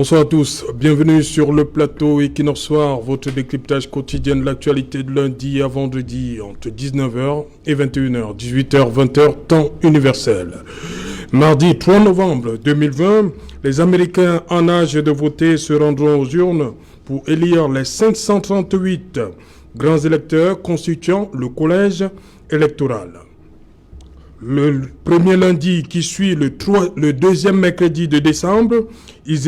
Bonsoir à tous, bienvenue sur le plateau Equinox Soir, votre décryptage quotidien de l'actualité de lundi à vendredi entre 19h et 21h, 18h, 20h, temps universel. Mardi 3 novembre 2020, les Américains en âge de voter se rendront aux urnes pour élire les 538 grands électeurs constituant le collège électoral. Le premier lundi qui suit le deuxième mercredi de décembre, ils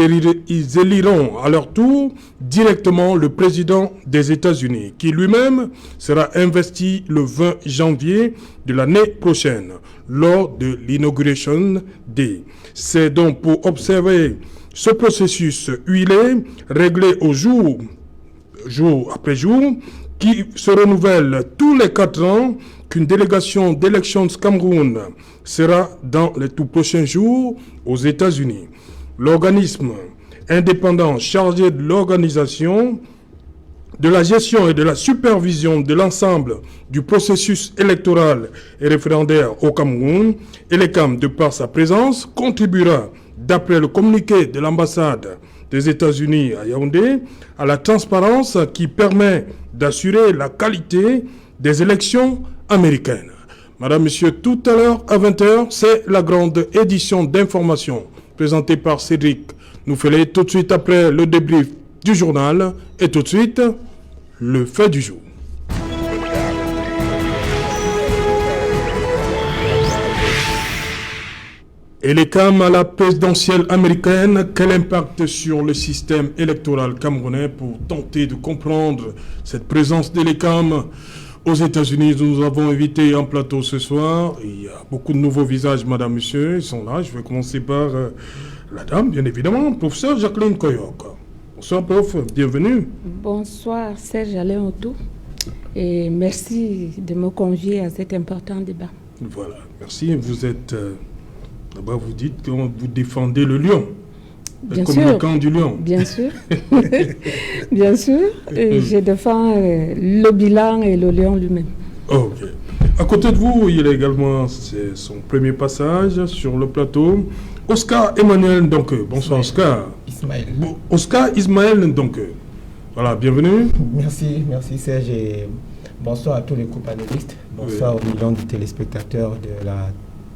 éliront à leur tour directement le président des États-Unis, qui lui-même sera investi le 20 janvier de l'année prochaine, lors de l'Inauguration Day. C'est donc pour observer ce processus huilé, réglé au jour après jour, qui se renouvelle tous les 4 ans, qu'une délégation d'Elections Cameroun sera dans les tout prochains jours aux États-Unis. L'organisme indépendant chargé de l'organisation, de la gestion et de la supervision de l'ensemble du processus électoral et référendaire au Cameroun, ELECAM, de par sa présence, contribuera, d'après le communiqué de l'ambassade des États-Unis à Yaoundé, à la transparence qui permet d'assurer la qualité des élections américaines. Madame, Monsieur, tout à l'heure à 20h, c'est la grande édition d'information présentée par Cédric Nouffelé, tout de suite après le débrief du journal et tout de suite le fait du jour. ELECAM à la présidentielle américaine, quel impact sur le système électoral camerounais? Pour tenter de comprendre cette présence d'ELECAM aux États-Unis, nous avons invité en plateau ce soir. Il y a beaucoup de nouveaux visages, madame, monsieur, ils sont là. Je vais commencer par la dame, bien évidemment, professeur Jacqueline Koyok. Bonsoir, prof, bienvenue. Bonsoir, Serge Alain Otto, et merci de me convier à cet important débat. Voilà, merci. Vous êtes, là-bas, vous dites que vous défendez le lion. Bien sûr. Le camp du lion. Bien sûr. Bien sûr. Et je défends le bilan et le lion lui-même. Ok. À côté de vous, il y a également son premier passage sur le plateau. Oscar Emmanuel Ndonke. Bonsoir Oscar. Ismaël. Oscar Ismaël Ndonke. Voilà, bienvenue. Merci Serge et bonsoir à tous les co-panélistes. Bonsoir aux millions de téléspectateurs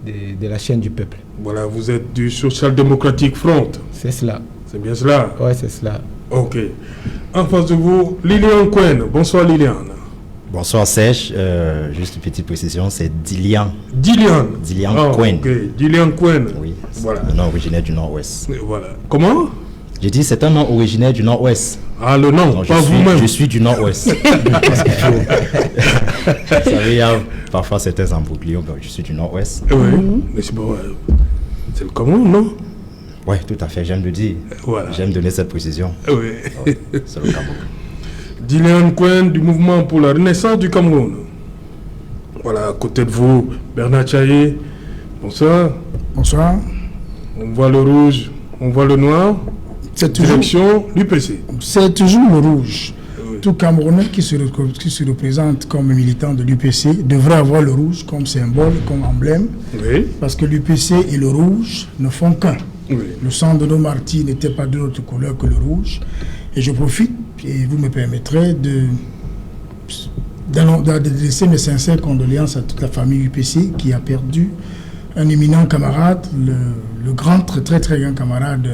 de la chaîne du peuple. Voilà, vous êtes du Social Democratic Front. C'est cela. C'est bien cela? Oui, c'est cela. Ok. En face de vous, Lilian Cohen. Bonsoir Lilian. Bonsoir Serge, juste une petite précision, c'est Dilian. Dilian Cohen. Ok, Dilian Cohen. Oui, voilà. Un nom originaire du Nord-Ouest. Voilà. Comment? J'ai dit c'est un nom originaire du Nord-Ouest. Ah, le nom, donc, pas vous-même. Je suis du Nord-Ouest. Vous savez, il y a parfois certains embrouilles, donc je suis du Nord-Ouest. Oui, mais c'est bon, c'est le Cameroun, non? Oui, tout à fait, j'aime le dire. Voilà. J'aime donner cette précision. Oui. C'est le Cameroun. Dilian Cohen du mouvement pour la renaissance du Cameroun. Voilà, à côté de vous, Bernard Chaye. Bonsoir. Bonsoir. On voit le rouge, on voit le noir. C'est toujours direction l'UPC. C'est toujours le rouge. Oui. Tout Camerounais qui se représente comme militant de l'UPC devrait avoir le rouge comme symbole, comme emblème. Oui. Parce que l'UPC et le rouge ne font qu'un. Oui. Le sang de nos martyrs n'était pas d'une autre couleur que le rouge. Et je profite, et vous me permettrez d'adresser mes sincères condoléances à toute la famille UPC qui a perdu un éminent camarade, le grand, très très grand camarade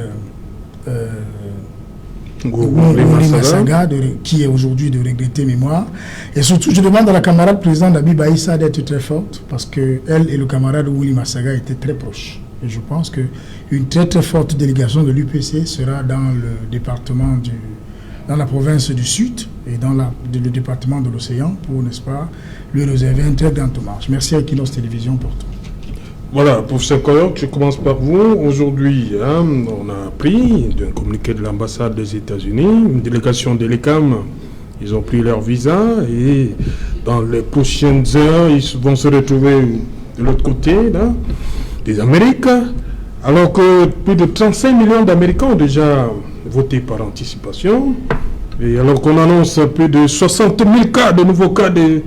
Ngouli Massaga, qui est aujourd'hui de regretter mémoire. Et surtout, je demande à la camarade présidente Abiba Issa d'être très forte, parce qu'elle et le camarade Ngouli Massaga étaient très proches. Et je pense qu'une très très forte délégation de l'UPC sera dans le département dans la province du Sud et dans le département de l'Océan pour, n'est-ce pas, lui réserver un très grand hommage. Merci à Equinox Télévision pour tout. Voilà, professeur Koyok, je commence par vous. Aujourd'hui, on a appris d'un communiqué de l'ambassade des États-Unis, une délégation d'ELECAM, ils ont pris leur visa et dans les prochaines heures, ils vont se retrouver de l'autre côté, là, des Amériques, alors que plus de 35 millions d'Américains ont déjà voté par anticipation, et alors qu'on annonce plus de 60 000 cas, de nouveaux cas de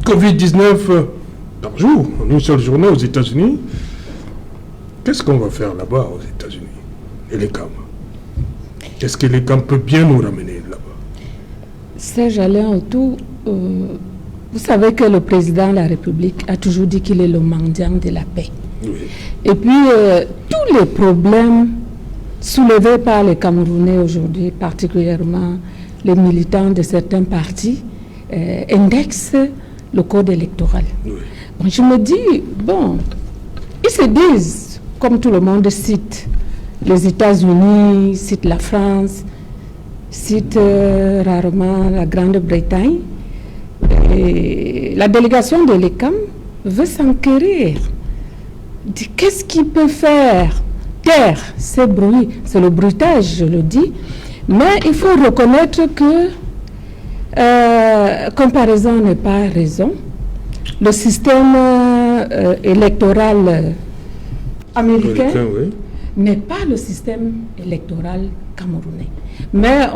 Covid-19 par jour, en une seule journée aux États-Unis. Qu'est-ce qu'on va faire là-bas aux États-Unis? Et les CAM? Est-ce que les camps peuvent bien nous ramener là-bas? Serge Alain Autou, vous savez que le président de la République a toujours dit qu'il est le mendiant de la paix. Oui. Et puis, tous les problèmes soulevés par les Camerounais aujourd'hui, particulièrement les militants de certains partis, indexent le code électoral. Oui. Bon, je me dis, bon, ils se disent, comme tout le monde cite les États-Unis, cite la France, cite rarement la Grande-Bretagne. Et la délégation de l'ECAM veut s'enquérir. Qu'est-ce qui peut faire taire ces bruits? C'est le bruitage, je le dis. Mais il faut reconnaître que comparaison n'est pas raison. Le système électoral américain Oui. n'est pas le système électoral camerounais. Mais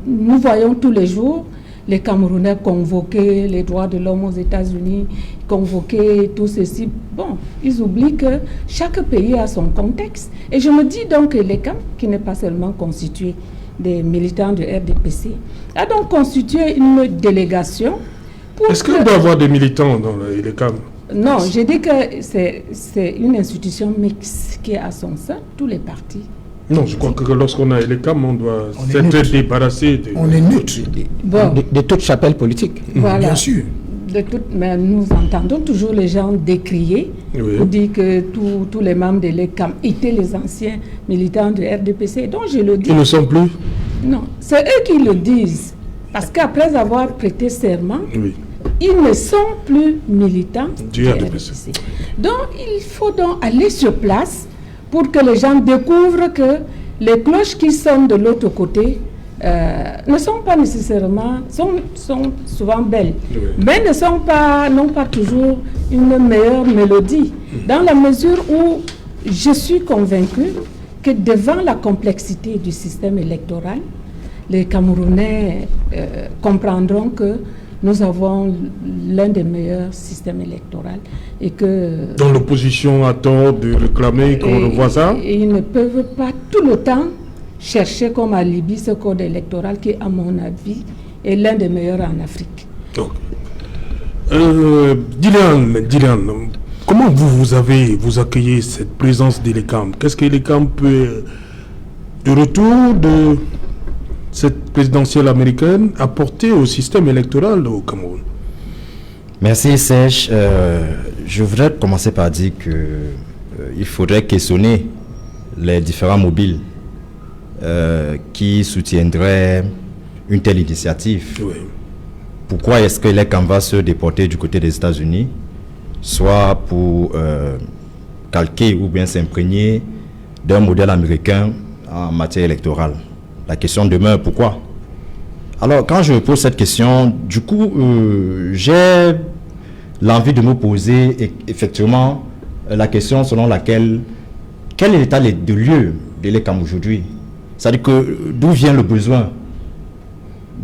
nous voyons tous les jours les Camerounais convoquer les droits de l'homme aux États-Unis, convoquer tout ceci. Bon, ils oublient que chaque pays a son contexte. Et je me dis donc que l'ECAM, qui n'est pas seulement constitué des militants de RDPC, a donc constitué une délégation. Est-ce qu'on doit avoir des militants dans l'ECAM? Non, j'ai dit que c'est une institution mixte qui est à son sein, tous les partis. Non, je crois que lorsqu'on a l'ECAM, on doit s'être débarrassé de... On est neutre. Bon. De toute chapelle politique. Voilà. Bien sûr. Mais nous entendons toujours les gens décrier, pour dire que tous les membres de l'ECAM étaient les anciens militants de RDPC. Donc je le dis. Ils ne sont plus? Non, c'est eux qui le disent. Parce qu'après avoir prêté serment, ils ne sont plus militants du RDPC. Donc il faut donc aller sur place pour que les gens découvrent que les cloches qui sonnent de l'autre côté ne sont pas nécessairement, sont souvent belles, mais n'ont pas toujours une meilleure mélodie. Dans la mesure où je suis convaincue que devant la complexité du système électoral, les Camerounais comprendront que nous avons l'un des meilleurs systèmes électoraux et que... Dans l'opposition a tort de réclamer qu'on revoie ça? Et ils ne peuvent pas tout le temps chercher comme à Libye ce code électoral qui, à mon avis, est l'un des meilleurs en Afrique. Donc, Dylan, comment vous accueillez cette présence de l'ECAM? Qu'est-ce que l'ECAM peut, de retour de cette présidentielle américaine, apporter au système électoral au Cameroun? Merci Serge. Je voudrais commencer par dire qu'il faudrait questionner les différents mobiles qui soutiendraient une telle initiative. Oui. Pourquoi est-ce que l'ECAM va se déporter du côté des États-Unis, soit pour calquer ou bien s'imprégner d'un modèle américain en matière électorale? La question demeure, pourquoi? Alors, quand je me pose cette question, du coup, j'ai l'envie de me poser effectivement la question selon laquelle, quel est l'état de lieu de l'ECAM aujourd'hui? C'est-à-dire que d'où vient le besoin?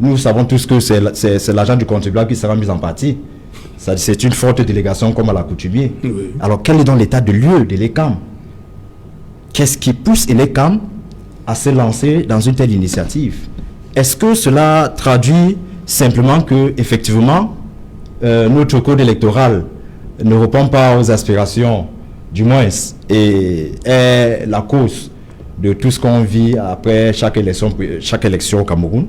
Nous savons tous que c'est l'argent du contribuable qui sera mis en partie. C'est une forte délégation comme à l'accoutumée. Oui. Alors, quel est donc l'état de lieu de l'ECAM? Qu'est-ce qui pousse l'ECAM à se lancer dans une telle initiative? Est-ce que cela traduit simplement que, effectivement, notre code électoral ne répond pas aux aspirations, du moins, et est la cause de tout ce qu'on vit après chaque élection au Cameroun?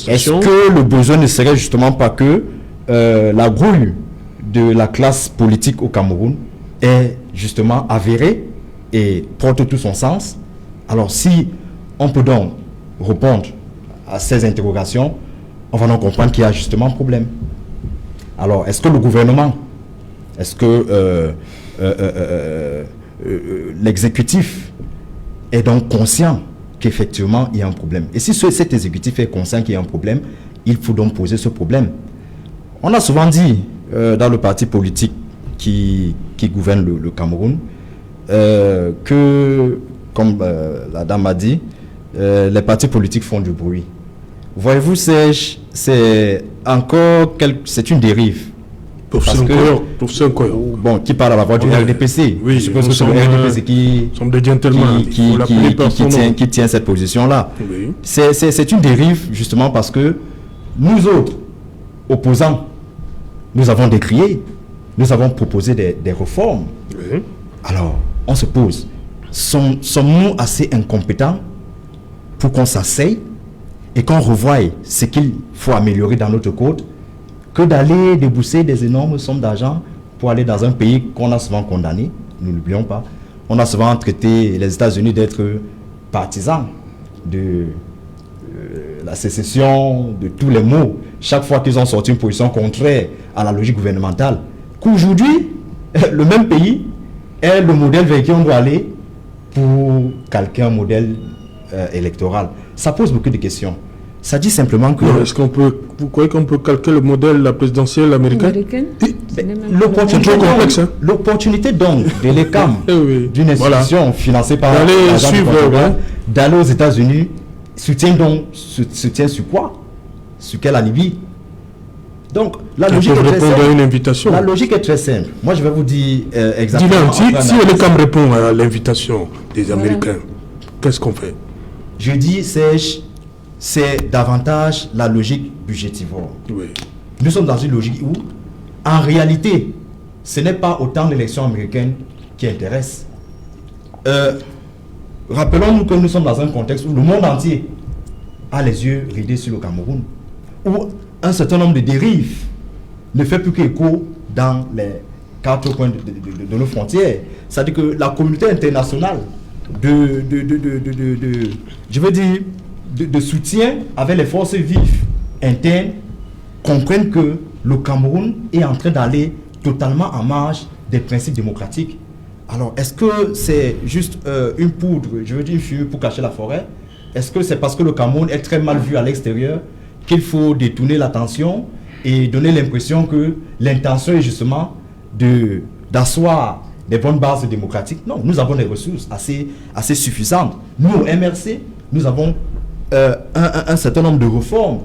Est-ce que le besoin ne serait justement pas que la grouille de la classe politique au Cameroun est justement avérée et porte tout son sens? Alors, si on peut donc répondre à ces interrogations, on va donc comprendre qu'il y a justement un problème. Alors, est-ce que le gouvernement, est-ce que l'exécutif est donc conscient qu'effectivement il y a un problème? Et si cet exécutif est conscient qu'il y a un problème, il faut donc poser ce problème. On a souvent dit dans le parti politique qui gouverne le Cameroun que, comme la dame a dit, les partis politiques font du bruit. Voyez-vous, c'est une dérive. Professeur Nkoyo. Bon, qui parle à la voix du RDPC. Oui, je suppose que c'est le RDPC qui tient cette position-là. Oui. C'est une dérive, justement, parce que nous autres, opposants, nous avons décrié, nous avons proposé des réformes. Oui. Alors, on se pose, sommes-nous assez incompétents pour qu'on s'asseye et qu'on revoie ce qu'il faut améliorer dans notre côte, que d'aller débourser des énormes sommes d'argent pour aller dans un pays qu'on a souvent condamné, nous n'oublions pas. On a souvent traité les États-Unis d'être partisans de la sécession, de tous les maux, chaque fois qu'ils ont sorti une position contraire à la logique gouvernementale. Qu'aujourd'hui, le même pays est le modèle vers qui on doit aller pour calquer un modèle électoral. Ça pose beaucoup de questions. Ça dit simplement que... Est-ce qu'on peut, vous croyez qu'on peut calquer le modèle la présidentielle américaine? L'opportunité donc de l'ECAM, d'une institution financée par l'argent du contribuable, d'aller aux États-Unis, soutient sur quoi? Sur quel alibi? Donc la logique est très simple. Une invitation. La logique est très simple. Moi je vais vous dire exactement. Si l'ECAM répond à l'invitation des Américains, qu'est-ce qu'on fait? Je dis c'est davantage la logique budgétivore. Oui. Nous sommes dans une logique où, en réalité, ce n'est pas autant l'élection américaine qui intéresse. Rappelons-nous que nous sommes dans un contexte où le monde entier a les yeux rivés sur le Cameroun, où un certain nombre de dérives ne fait plus qu'écho dans les 4 coins de nos frontières. C'est-à-dire que la communauté internationale de soutien avec les forces vives internes comprennent que le Cameroun est en train d'aller totalement en marge des principes démocratiques. Alors, est-ce que c'est juste une poudre, une fumée pour cacher la forêt? Est-ce que c'est parce que le Cameroun est très mal vu à l'extérieur qu'il faut détourner l'attention et donner l'impression que l'intention est justement d'asseoir des bonnes bases démocratiques? Non, nous avons des ressources assez suffisantes. Nous, au MRC, nous avons un certain nombre de réformes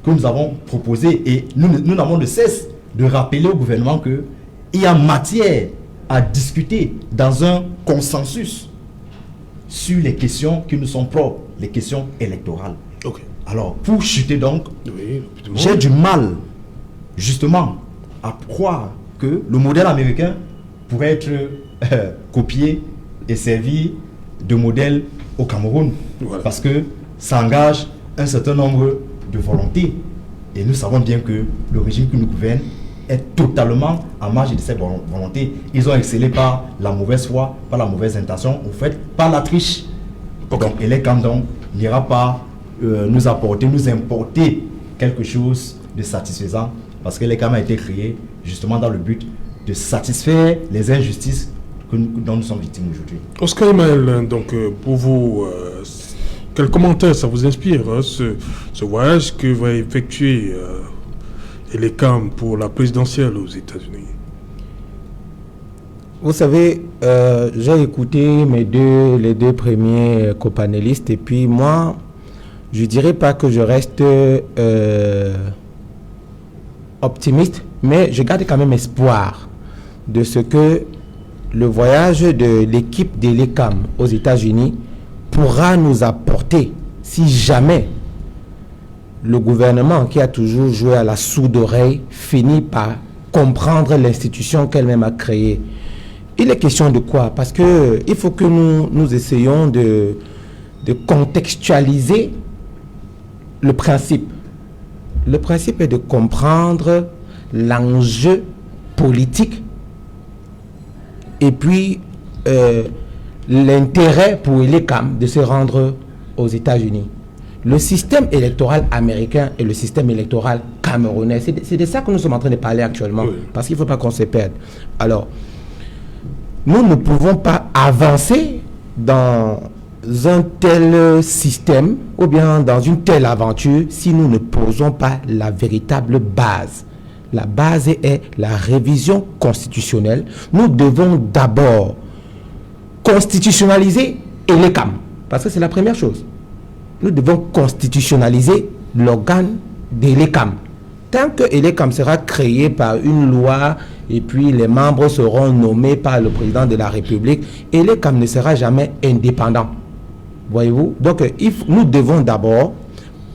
que nous avons proposées et nous n'avons de cesse de rappeler au gouvernement qu'il y a matière à discuter dans un consensus sur les questions qui nous sont propres, les questions électorales. Okay. Alors, pour chuter donc, j'ai du mal justement à croire que le modèle américain pourrait être copié et servi de modèle au Cameroun. Voilà. Parce que ça engage un certain nombre de volontés. Et nous savons bien que le régime qui nous gouverne est totalement en marge de cette volonté. Ils ont excellé par la mauvaise foi, par la mauvaise intention, au fait, par la triche. Okay. Donc, et les candons n'ira pas nous importer quelque chose de satisfaisant, parce que les CAM a été créé justement dans le but de satisfaire les injustices dont nous sommes victimes aujourd'hui. Oscar Emaël, donc pour vous, quel commentaire ça vous inspire, ce voyage que va effectuer les CAM pour la présidentielle aux États-Unis? Vous savez, j'ai écouté les deux premiers copanélistes et puis moi, je dirais pas que je reste optimiste, mais je garde quand même espoir de ce que le voyage de l'équipe de l'ECAM aux États-Unis pourra nous apporter, si jamais le gouvernement qui a toujours joué à la sourde oreille finit par comprendre l'institution qu'elle-même a créée. Il est question de quoi? Parce que il faut que nous essayions de contextualiser le principe. Le principe est de comprendre l'enjeu politique et puis l'intérêt pour l'ECAM de se rendre aux États-Unis. Le système électoral américain et le système électoral camerounais, c'est de ça que nous sommes en train de parler actuellement, oui. Parce qu'il ne faut pas qu'on se perde. Alors, nous ne pouvons pas avancer dans un tel système ou bien dans une telle aventure si nous ne posons pas la véritable base. La base est la révision constitutionnelle. Nous devons d'abord constitutionnaliser l'ECAM, parce que c'est la première chose. Nous devons constitutionnaliser l'organe de l'ECAM. Tant que ELECAM sera créé par une loi et puis les membres seront nommés par le président de la République, ELECAM ne sera jamais indépendant. Voyez-vous? Donc, nous devons d'abord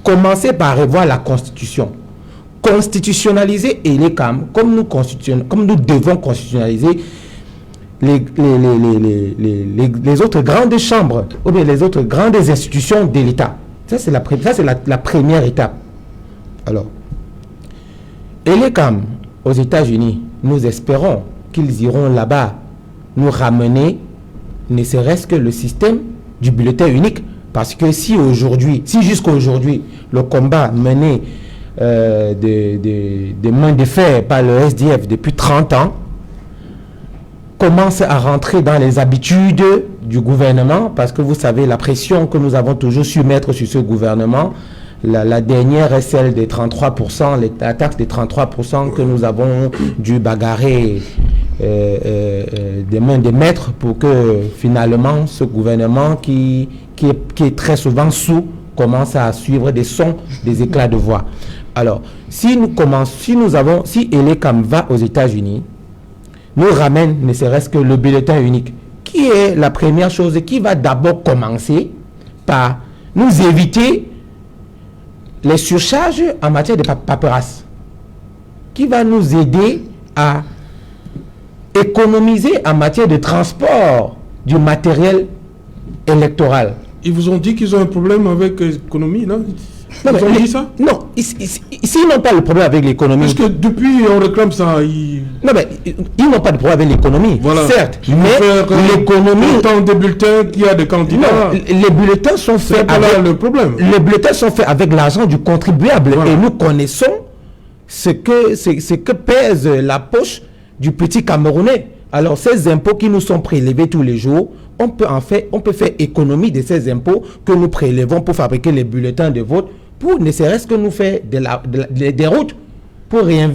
commencer par revoir la Constitution. Constitutionnaliser ELECAM comme nous devons constitutionnaliser les autres grandes chambres ou bien les autres grandes institutions de l'État. Ça, c'est la première étape. Alors, ELECAM aux États-Unis, nous espérons qu'ils iront là-bas nous ramener ne serait-ce que le système du bulletin unique. Parce que si jusqu'à aujourd'hui, le combat mené de main de fer par le SDF depuis 30 ans commence à rentrer dans les habitudes du gouvernement, parce que vous savez la pression que nous avons toujours su mettre sur ce gouvernement. La dernière est celle des 33%, la taxe des 33% que nous avons dû bagarrer des mains de maître pour que finalement ce gouvernement qui est très souvent sous commence à suivre des sons, des éclats de voix. Alors, si ELECAM va aux États-Unis, nous ramène ne serait-ce que le bulletin unique, qui est la première chose qui va d'abord commencer par nous éviter les surcharges en matière de paperasse, qui va nous aider à économiser en matière de transport du matériel électoral. Ils vous ont dit qu'ils ont un problème avec l'économie, non? Ils ont dit ça? Non, s'ils n'ont pas le problème avec l'économie... Parce que depuis, on réclame ça. Non, mais ils n'ont pas de problème avec l'économie, voilà. Certes. Mais l'économie... Tant de bulletins qu'il y a de candidats... Non, les bulletins sont faits avec... le problème. Les bulletins sont faits avec l'argent du contribuable. Voilà. Et nous connaissons ce que pèse la poche du petit Camerounais. Alors, ces impôts qui nous sont prélevés tous les jours, on peut faire économie de ces impôts que nous prélevons pour fabriquer les bulletins de vote, pour ne serait-ce que nous faire des routes, pour les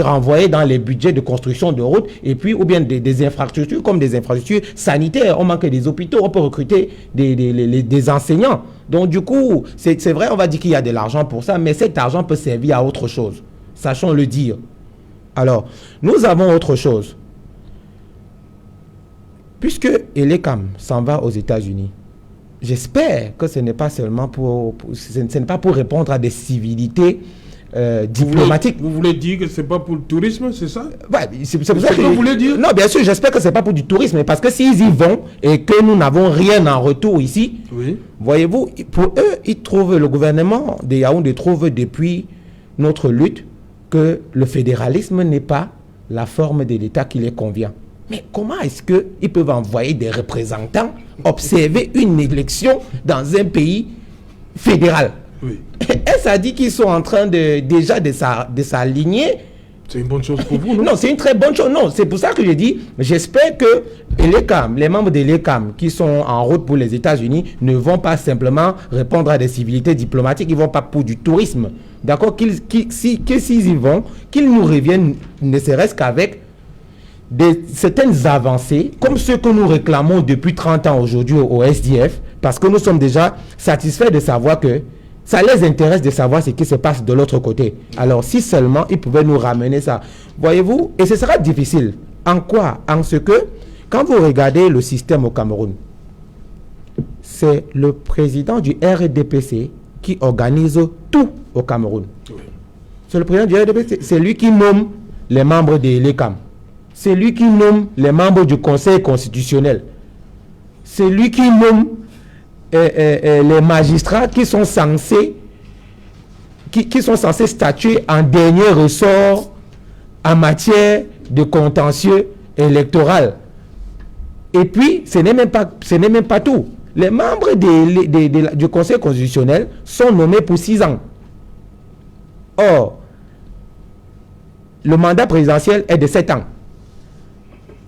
renvoyer dans les budgets de construction de routes, et puis ou bien des infrastructures comme des infrastructures sanitaires. On manque des hôpitaux, on peut recruter des enseignants. Donc du coup, c'est vrai, on va dire qu'il y a de l'argent pour ça, mais cet argent peut servir à autre chose. Sachons le dire. Alors, nous avons autre chose. Puisque ELECAM s'en va aux États-Unis, j'espère que ce n'est pas seulement pour répondre à des civilités diplomatiques. Vous voulez dire que ce n'est pas pour le tourisme, c'est ça? Ouais, c'est pour ça que vous voulez dire? Non, bien sûr, j'espère que ce n'est pas pour du tourisme, parce que s'ils y vont et que nous n'avons rien en retour ici, oui. Voyez-vous, pour eux, le gouvernement de Yaoundé trouve depuis notre lutte que le fédéralisme n'est pas la forme de l'État qui les convient. Mais comment est-ce qu'ils peuvent envoyer des représentants observer une élection dans un pays fédéral? Oui. Est-ce à dire qu'ils sont en train déjà de s'aligner? C'est une bonne chose pour vous, non? Non, c'est une très bonne chose. Non, c'est pour ça que je dis, j'espère que les membres de l'ELECAM qui sont en route pour les États-Unis ne vont pas simplement répondre à des civilités diplomatiques, ils ne vont pas pour du tourisme. D'accord? S'ils y vont, qu'ils nous reviennent ne serait-ce qu'avec certaines avancées, comme ce que nous réclamons depuis 30 ans aujourd'hui au SDF, parce que nous sommes déjà satisfaits de savoir que ça les intéresse de savoir ce qui se passe de l'autre côté. Alors, si seulement ils pouvaient nous ramener ça. Voyez-vous, et ce sera difficile. En quoi? En ce que, quand vous regardez le système au Cameroun, c'est le président du RDPC qui organise tout au Cameroun. C'est le président du RDPC, c'est lui qui nomme les membres de l'ELECAM. C'est lui qui nomme les membres du Conseil constitutionnel. C'est lui qui nomme les magistrats qui sont censés statuer en dernier ressort en matière de contentieux électoral. Et puis, ce n'est même pas tout. Les membres du Conseil constitutionnel sont nommés pour 6 ans. Or, le mandat présidentiel est de 7 ans.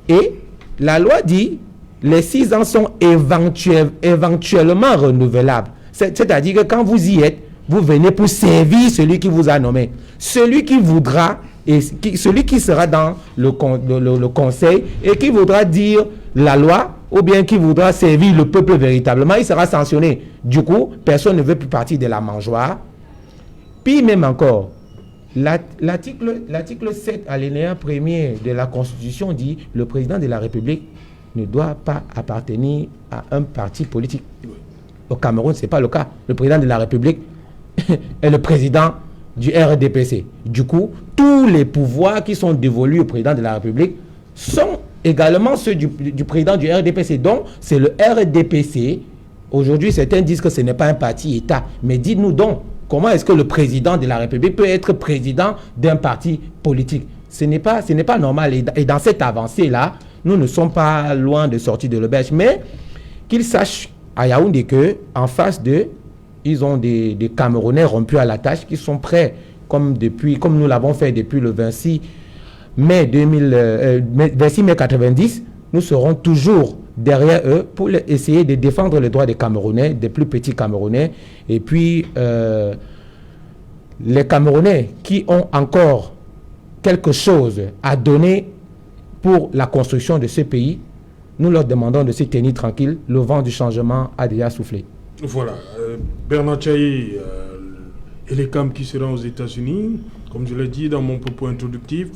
Et la loi dit les 6 ans sont éventuellement renouvelables. C'est-à-dire que quand vous y êtes, vous venez pour servir celui qui vous a nommé. Celui qui voudra, celui qui sera dans le conseil et qui voudra dire la loi ou bien qui voudra servir le peuple véritablement, il sera sanctionné. Du coup, personne ne veut plus partir de la mangeoire. Puis même encore, l'article 7 alinéa 1er de la Constitution dit « Le président de la République ne doit pas appartenir à un parti politique. » Au Cameroun, ce n'est pas le cas. Le président de la République est le président du RDPC. Du coup, tous les pouvoirs qui sont dévolus au président de la République sont également ceux du président du RDPC. Donc, c'est le RDPC. Aujourd'hui, certains disent que ce n'est pas un parti État. Mais dites-nous donc, comment est-ce que le président de la République peut être président d'un parti politique? Ce n'est pas normal. Et dans cette avancée-là, nous ne sommes pas loin de sortir de l'auberge. Mais qu'ils sachent à Yaoundé qu'en face d'eux, ils ont des Camerounais rompus à la tâche qui sont prêts, comme nous l'avons fait depuis le 26 mai 90, nous serons toujours derrière eux pour essayer de défendre les droits des Camerounais, des plus petits Camerounais. Et puis, les Camerounais qui ont encore quelque chose à donner pour la construction de ce pays, nous leur demandons de se tenir tranquilles. Le vent du changement a déjà soufflé. Voilà. Bernard Tchaï et les CAM qui seront aux États-Unis, comme je l'ai dit dans mon propos introductif,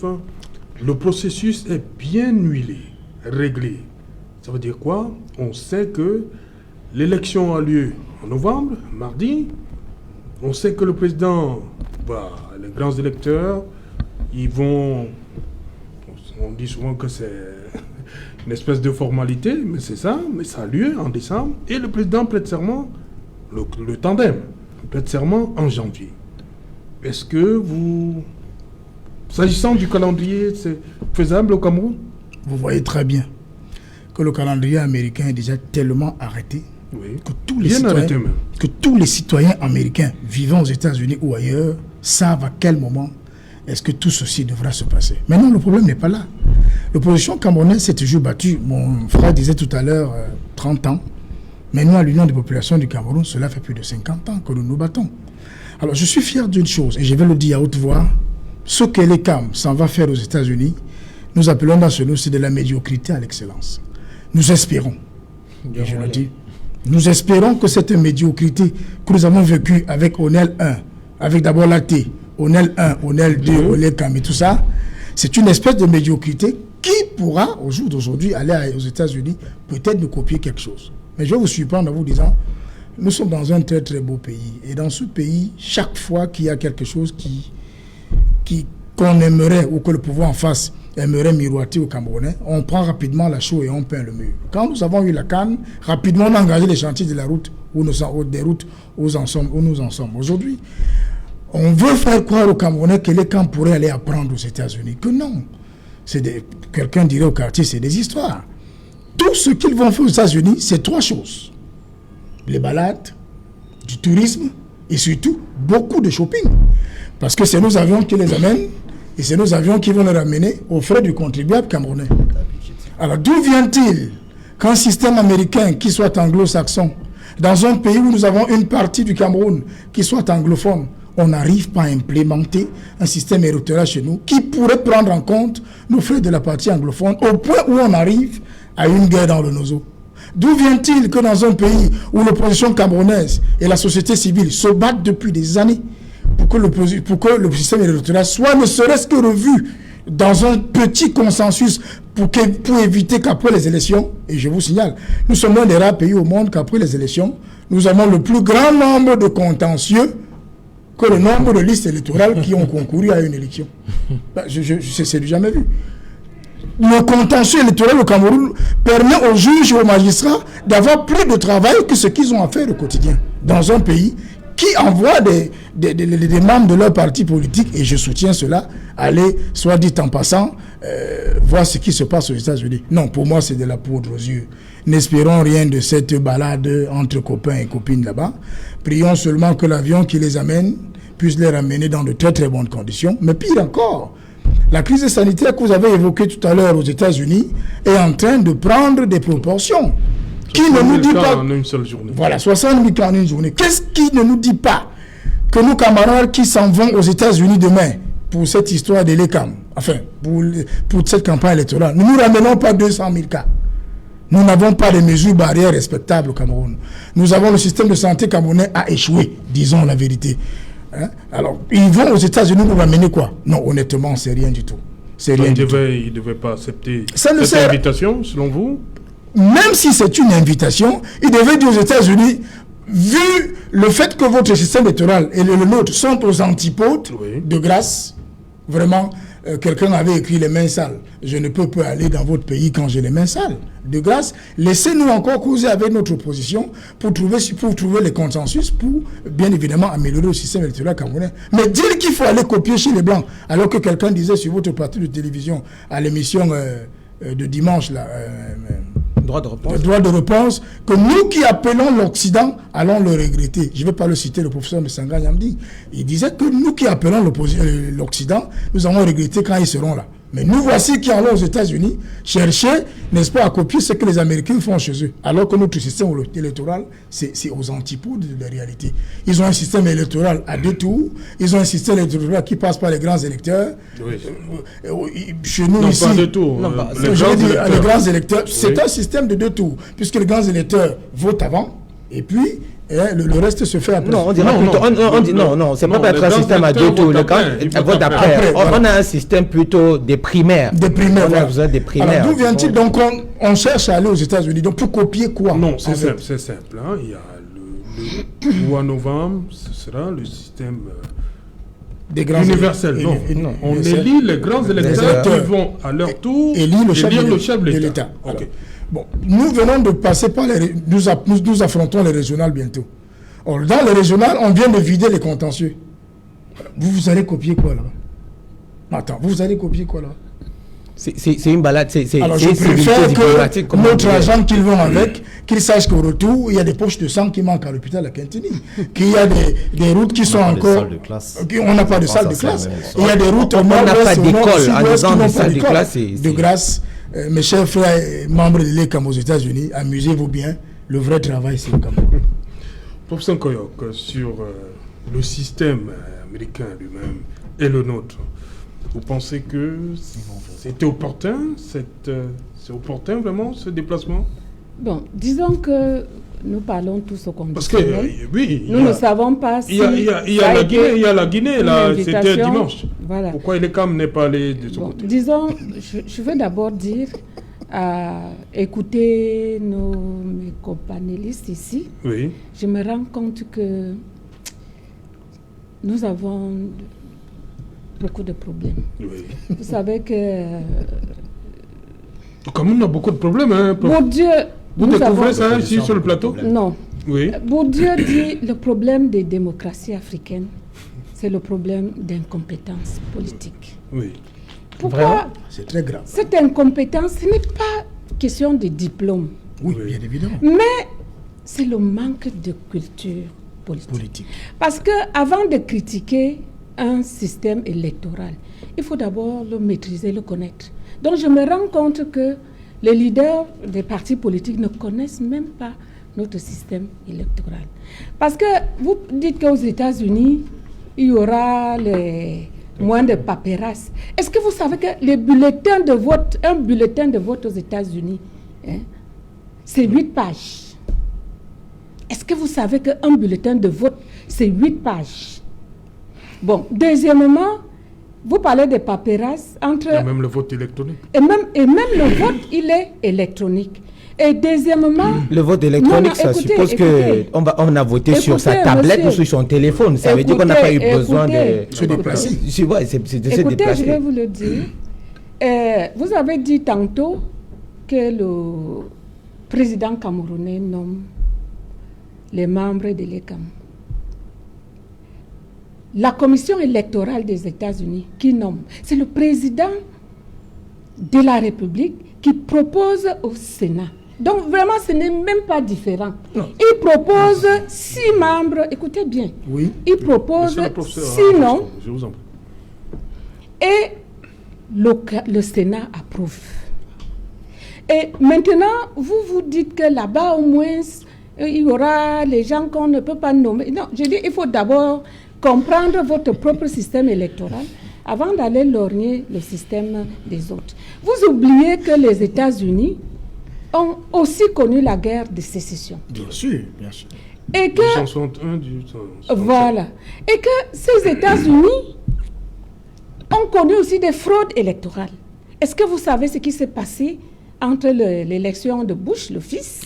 le processus est bien huilé, réglé. Ça veut dire quoi? On sait que l'élection a lieu en novembre, mardi. On sait que le président, les grands électeurs, ils vont... On dit souvent que c'est une espèce de formalité, mais c'est ça, mais ça a lieu en décembre. Et le président prête serment, le tandem, prête serment en janvier. Est-ce que vous... S'agissant du calendrier, c'est faisable au Cameroun? Vous voyez très bien que le calendrier américain est déjà tellement arrêté que tous les citoyens américains vivant aux États-Unis ou ailleurs savent à quel moment est-ce que tout ceci devra se passer. Maintenant, le problème n'est pas là. L'opposition camerounaise s'est toujours battue. Mon frère disait tout à l'heure 30 ans. Mais nous, à l'Union des populations du Cameroun, cela fait plus de 50 ans que nous nous battons. Alors, je suis fier d'une chose, et je vais le dire à haute voix. Ce que les CAM s'en va faire aux États-Unis, nous appelons dans ce nom, c'est de la médiocrité à l'excellence. Nous espérons, et je le dis, nous espérons que cette médiocrité que nous avons vécue avec ONEL 1, avec d'abord l'AT, ONEL 1, ONEL 2, ONEL CAM et tout ça, c'est une espèce de médiocrité qui pourra, au jour d'aujourd'hui, aller aux États-Unis, peut-être nous copier quelque chose. Mais je vais vous surprendre en vous disant, nous sommes dans un très très beau pays. Et dans ce pays, chaque fois qu'il y a quelque chose qu'on aimerait, ou que le pouvoir en face aimerait miroiter aux Camerounais, on prend rapidement la chaux et on peint le mur. Quand nous avons eu la canne, rapidement on a engagé les chantiers de la route, des routes où nous en sommes aujourd'hui. On veut faire croire aux Camerounais que les camps pourraient aller apprendre aux États-Unis. Que non. Quelqu'un dirait au quartier, c'est des histoires. Tout ce qu'ils vont faire aux États-Unis, c'est 3 choses. Les balades, du tourisme et surtout beaucoup de shopping. Parce que c'est nos avions qui les amènent et c'est nos avions qui vont les ramener aux frais du contribuable camerounais. Alors d'où vient-il qu'un système américain qui soit anglo-saxon, dans un pays où nous avons une partie du Cameroun qui soit anglophone, on n'arrive pas à implémenter un système électoral chez nous qui pourrait prendre en compte nos frais de la partie anglophone au point où on arrive à une guerre dans le nozo. D'où vient-il que dans un pays où l'opposition camerounaise et la société civile se battent depuis des années pour que le système électoral soit ne serait-ce que revu dans un petit consensus pour éviter qu'après les élections, et je vous signale, nous sommes l'un des rares pays au monde qu'après les élections, nous avons le plus grand nombre de contentieux que le nombre de listes électorales qui ont concouru à une élection. C'est du jamais vu. Le contentieux électoral au Cameroun permet aux juges et aux magistrats d'avoir plus de travail que ce qu'ils ont à faire au quotidien. Dans un pays qui envoie des membres de leur parti politique, et je soutiens cela, aller, soit dit en passant, voir ce qui se passe aux États-Unis. Non, pour moi, c'est de la poudre aux yeux. N'espérons rien de cette balade entre copains et copines là-bas. Prions seulement que l'avion qui les amène puisse les ramener dans de très très bonnes conditions. Mais pire encore, la crise sanitaire que vous avez évoquée tout à l'heure aux États-Unis est en train de prendre des proportions. Qui ne nous dit pas... en une seule journée. Voilà, 60 000 cas en une journée. Qu'est-ce qui ne nous dit pas que nos camarades qui s'en vont aux États-Unis demain pour cette histoire de l'ECAM, enfin, pour cette campagne électorale, ne nous ramenons pas 200 000 cas. Nous n'avons pas de mesures barrières respectables au Cameroun. Nous avons le système de santé camerounais a échoué, disons la vérité. Hein? Alors, ils vont aux États-Unis pour amener quoi? Non, honnêtement, c'est rien du tout. C'est rien du tout. Ils ne devaient pas accepter cette invitation, selon vous? Même si c'est une invitation, ils devaient dire aux États-Unis, vu le fait que votre système électoral et le nôtre sont aux antipodes, de grâce, vraiment, quelqu'un avait écrit les mains sales. Je ne peux pas aller dans votre pays quand j'ai les mains sales. De grâce, laissez-nous encore causer avec notre opposition pour trouver les consensus pour, bien évidemment, améliorer le système électoral camerounais. Mais dire qu'il faut aller copier chez les Blancs, alors que quelqu'un disait sur votre plateau de télévision, à l'émission de dimanche, là, droit de réponse, que nous qui appelons l'Occident allons le regretter. Je ne vais pas le citer, le professeur Messanga Nyamdi. Il disait que nous qui appelons l'Occident, nous allons regretter quand ils seront là. Mais nous voici qui allons aux États-Unis chercher, n'est-ce pas, à copier ce que les Américains font chez eux. Alors que notre système électoral, c'est aux antipodes de la réalité. Ils ont un système électoral à 2 tours. Ils ont un système électoral qui passe par les grands électeurs. Oui. Chez nous, non, ici, pas 2 tours. Non, les grands électeurs, c'est un système de 2 tours. Puisque les grands électeurs votent avant, et puis le reste se fait après. Non, on dira plutôt. On dit non, c'est pas être un système à 2 tours. Le grand vote après. On a un système plutôt des primaires. On a besoin des primaires. Alors d'où vient-il? Donc on cherche à aller aux États-Unis. Donc pour copier quoi? Non, c'est simple. Hein. Il y a le 3 novembre, ce sera le système des grands universel. Non, on élit les grands électeurs qui vont à leur tour élire le chef de l'État. Ok. Bon, nous venons de passer par nous affrontons les régionales bientôt. Or, dans les régionales, on vient de vider les contentieux. Vous allez copier quoi là? Attends, vous allez copier quoi là? C'est une balade, alors je préfère que notre agent qu'ils vont avec, qu'ils sachent qu'au retour, il y a des poches de sang qui manquent à l'hôpital à Quintini, qu'il y a des routes qui sont encore... On n'a pas de salle de classe. Il y a des routes... On n'a pas d'école, en disant des salles de classe. De grâce, mes chers frères membres de l'ECAM aux États-Unis, amusez-vous bien, le vrai travail c'est le Cameroun. Professeur Nkoyok, sur le système américain lui-même et le nôtre, vous pensez que c'était opportun, c'est opportun vraiment ce déplacement? Bon, disons que nous parlons tous au conditionnel. Parce que oui, nous ne savons pas si... Il y a la Guinée, là, c'était dimanche. Voilà. Pourquoi l'ECAM n'est pas allé de ce côté? Disons, je veux d'abord dire, écouter mes companélistes ici, oui. Je me rends compte que nous avons beaucoup de problèmes. Oui. Vous savez que... Comme on a beaucoup de problèmes, hein. Bourdieu... Vous découvrez ça ici sur le plateau? Non. Oui. Bourdieu dit le problème des démocraties africaines, c'est le problème d'incompétence politique. Oui. Pourquoi? C'est très grave. Cette incompétence, ce n'est pas question de diplôme. Oui, bien évidemment. Mais c'est le manque de culture politique. Parce qu'avant de critiquer un système électoral, il faut d'abord le maîtriser, le connaître. Donc je me rends compte que les leaders des partis politiques ne connaissent même pas notre système électoral. Parce que vous dites qu'aux États-Unis, il y aura moins de paperasse. Est-ce que vous savez que un bulletin de vote aux États-Unis, c'est 8 pages? Est-ce que vous savez qu'un bulletin de vote, c'est 8 pages? Bon, deuxièmement, vous parlez de paperasse entre... Il y a même le vote électronique. Et même le vote, il est électronique. Et deuxièmement... Le vote électronique, ça suppose qu'on a voté sur sa tablette ou sur son téléphone. Ça veut dire qu'on n'a pas eu besoin de se déplacer. Écoutez, je vais vous le dire. Vous avez dit tantôt que le président camerounais nomme les membres de l'ECAM. La commission électorale des États-Unis qui nomme, c'est le président de la République qui propose au Sénat. Donc vraiment, ce n'est même pas différent. Non. Il propose 6 membres, écoutez bien. Oui. Il propose 6 noms. Je vous en prie. Et le Sénat approuve. Et maintenant, vous dites que là-bas, au moins, il y aura les gens qu'on ne peut pas nommer. Non, je dis, il faut d'abord comprendre votre propre système électoral avant d'aller lorgner le système des autres. Vous oubliez que les États-Unis ont aussi connu la guerre de sécession. Bien sûr, bien sûr. Et que, 1961, 1967. voilà. Et que ces États-Unis ont connu aussi des fraudes électorales. Est-ce que vous savez ce qui s'est passé entre l'élection de Bush, le fils,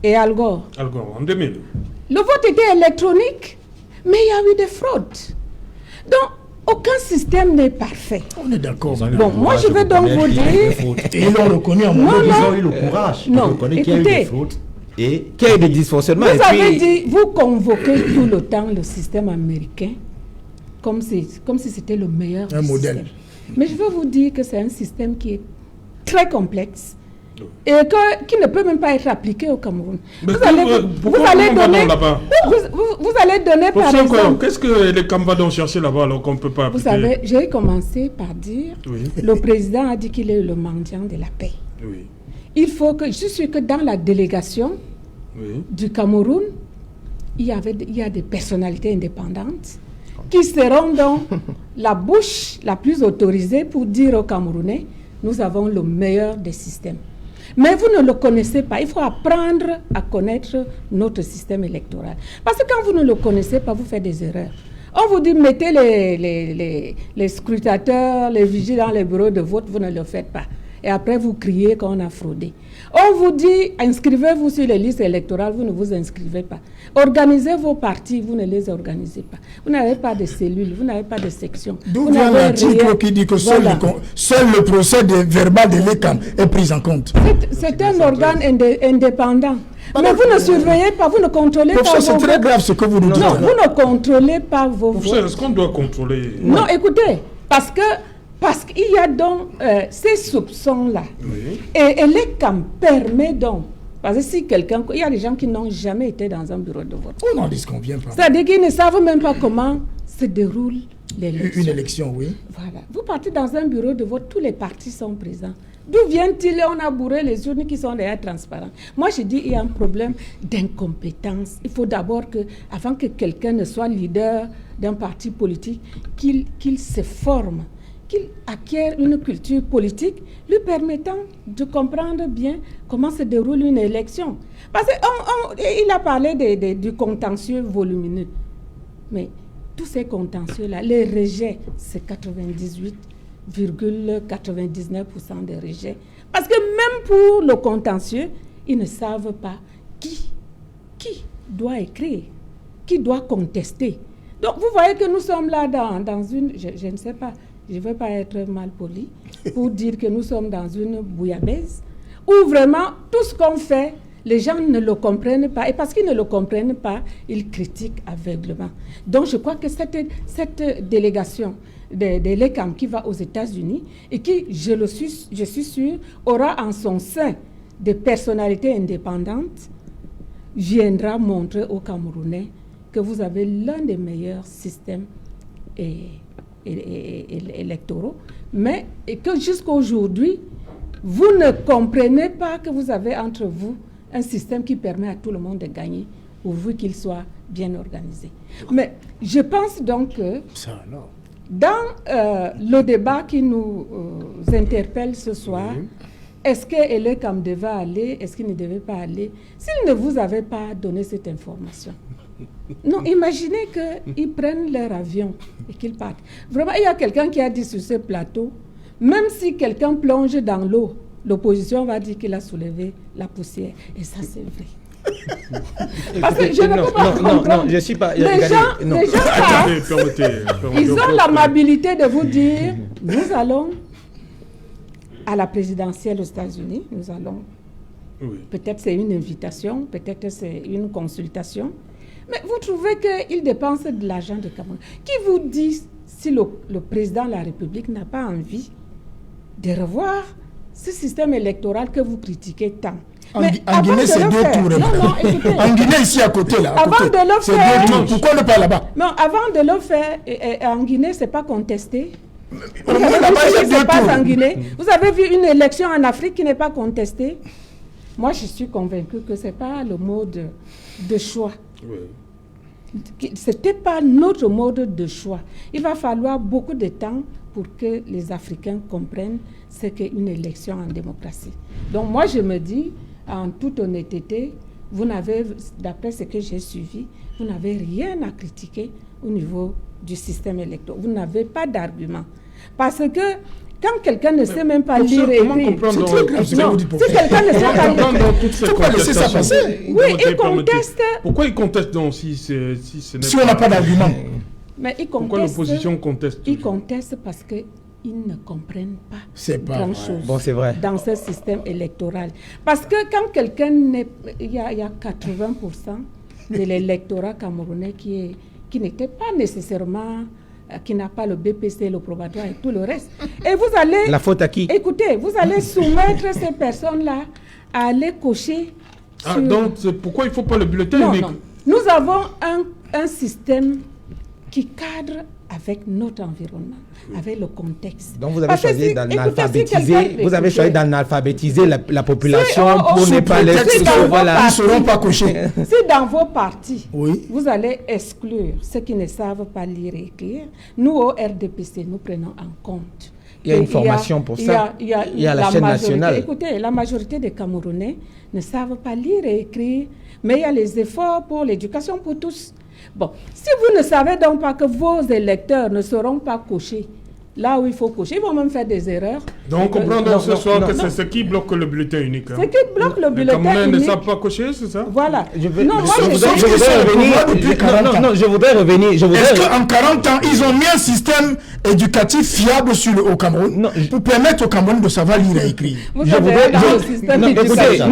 et Al Gore? Al Gore, en 2000. Le vote était électronique, mais il y a eu des fraudes. Donc, aucun système n'est parfait. On est d'accord. Bon, moi, je vais donc vous dire... Et ils l'ont reconnu en Non, moment. Ils ont eu le courage de reconnaître qu'il y a eu des fraudes. Et qu'il y a eu des dysfonctionnements. Vous avez dit, vous convoquez tout le temps le système américain comme si c'était le meilleur modèle. système. Mais je veux vous dire que c'est un système qui est très complexe et qui ne peut même pas être appliqué au Cameroun. Mais vous allez donner par exemple... Qu'est-ce que les Cam va donc chercher là-bas alors qu'on ne peut pas appliquer? Vous savez, j'ai commencé par dire, le président a dit qu'il est le mendiant de la paix. Oui. Il faut que, je suis sûr que dans la délégation du Cameroun, il y a des personnalités indépendantes qui seront dans la bouche la plus autorisée pour dire aux Camerounais, nous avons le meilleur des systèmes. Mais vous ne le connaissez pas. Il faut apprendre à connaître notre système électoral. Parce que quand vous ne le connaissez pas, vous faites des erreurs. On vous dit, mettez les scrutateurs, les vigiles dans les bureaux de vote, vous ne le faites pas. Et après, vous criez qu'on a fraudé. On vous dit, inscrivez-vous sur les listes électorales, vous ne vous inscrivez pas. Organisez vos partis, vous ne les organisez pas. Vous n'avez pas de cellules, vous n'avez pas de section. D'où vient l'article qui dit que seul le procès verbal de l'ECAM est pris en compte? C'est un organe indépendant. Mais vous ne surveillez pas, vous ne contrôlez pas vos votes. C'est très grave ce que vous nous dites. Non, vous ne contrôlez pas vos votes. Est-ce qu'on doit contrôler? Non, écoutez, parce qu'il y a donc ces soupçons-là. Oui. Et l'ECAM permet donc, parce que si il y a des gens qui n'ont jamais été dans un bureau de vote. On n'en disconvient pas. C'est-à-dire qu'ils ne savent même pas comment se déroule l'élection. Une élection, oui. Voilà. Vous partez dans un bureau de vote, tous les partis sont présents. D'où vient-il? On a bourré les urnes qui sont déjà transparentes. Moi, je dis qu'il y a un problème d'incompétence. Il faut d'abord que, avant que quelqu'un ne soit leader d'un parti politique, qu'il se forme, qu'il acquiert une culture politique lui permettant de comprendre bien comment se déroule une élection. Parce qu'il a parlé du contentieux volumineux. Mais tous ces contentieux-là, les rejets, c'est 98,99% de rejets. Parce que même pour le contentieux, ils ne savent pas qui doit écrire, qui doit contester. Donc vous voyez que nous sommes là dans une... Je ne sais pas, je ne veux pas être mal poli, pour dire que nous sommes dans une bouillabaisse, où vraiment tout ce qu'on fait, les gens ne le comprennent pas. Et parce qu'ils ne le comprennent pas, ils critiquent aveuglement. Donc je crois que cette délégation de l'ECAM qui va aux États-Unis et qui, je suis sûre, aura en son sein des personnalités indépendantes, viendra montrer aux Camerounais que vous avez l'un des meilleurs systèmes électoraux, mais que jusqu'à aujourd'hui, vous ne comprenez pas que vous avez entre vous un système qui permet à tout le monde de gagner, pourvu qu'il soit bien organisé. Mais je pense donc que dans le débat qui nous interpelle ce soir, est-ce que l'ECAM devait aller, est-ce qu'il ne devait pas aller? S'ils ne vous avaient pas donné cette information, non, imaginez qu'ils prennent leur avion et qu'ils partent. Vraiment, il y a quelqu'un qui a dit sur ce plateau, même si quelqu'un plonge dans l'eau, l'opposition va dire qu'il a soulevé la poussière. Et ça, c'est vrai. Parce que je ne peux pas comprendre. Non, je ne suis pas... Les gens ils ont l'amabilité de vous dire, nous allons à la présidentielle aux États-Unis, nous allons... Oui. Peut-être c'est une invitation, peut-être c'est une consultation. Mais vous trouvez qu'ils dépensent de l'argent de Cameroun. Qui vous dit si le président de la République n'a pas envie de revoir ce système électoral que vous critiquez tant? En Guinée, c'est 2 tours. Non, écoutez. En Guinée, ici à côté, là. Avant de le faire. Pourquoi ne pas là-bas? Non, avant de le faire, en Guinée, ce n'est pas contesté. Vous avez vu ce qui se passe en Guinée? Vous avez vu une élection en Afrique qui n'est pas contestée? Moi, je suis convaincue que ce n'est pas le mode de choix. Oui. Ce n'était pas notre mode de choix. Il va falloir beaucoup de temps pour que les Africains comprennent ce qu'est une élection en démocratie. Donc moi, je me dis, en toute honnêteté, vous n'avez, d'après ce que j'ai suivi, vous n'avez rien à critiquer au niveau du système électoral. Vous n'avez pas d'argument. Parce que quand quelqu'un ne sait même pas lire et écrire, c'est très grave ce que vous dites. Si quelqu'un ne sait pas lire, il faut pas laisser ça passer. Oui, il conteste. Pourquoi il conteste donc si ce n'est si on n'a pas d'argument? Mais il conteste. Pourquoi l'opposition conteste? Ils contestent parce qu'ils ne comprennent pas grand-chose bon, c'est vrai. dans ce système électoral. Parce que quand quelqu'un n'est... Il y a 80% de l'électorat camerounais qui n'était pas nécessairement... qui n'a pas le BPC, le probatoire et tout le reste. Et vous allez... La faute à qui? Écoutez, vous allez soumettre ces personnes-là à aller cocher sur... Donc, c'est pourquoi il ne faut pas le bulletin unique? Non. Nous avons un système qui cadre avec notre environnement, avec le contexte. Donc vous avez choisi d'analphabétiser la population pour ne pas les... Ils ne seront pas cochés. Si dans vos partis, vous allez exclure ceux qui ne savent pas lire et écrire, nous au RDPC, nous prenons en compte. Il y a une formation pour ça. Il y a la chaîne nationale. Écoutez, la majorité des Camerounais ne savent pas lire et écrire, mais il y a les efforts pour l'éducation pour tous. Bon, si vous ne savez donc pas que vos électeurs ne seront pas cochés là où il faut cocher, ils vont même faire des erreurs. Donc on comprend donc ce soir que c'est ce qui bloque le bulletin unique. Ce qui bloque le bulletin unique. Les Camerounais ne savent pas cocher, c'est ça? Voilà. Je voudrais revenir. Est-ce qu'en 40 ans, ils ont mis un système éducatif fiable au Cameroun pour permettre aux Camerounais de savoir lire et écrire? Vous savez, dans le système éducatif.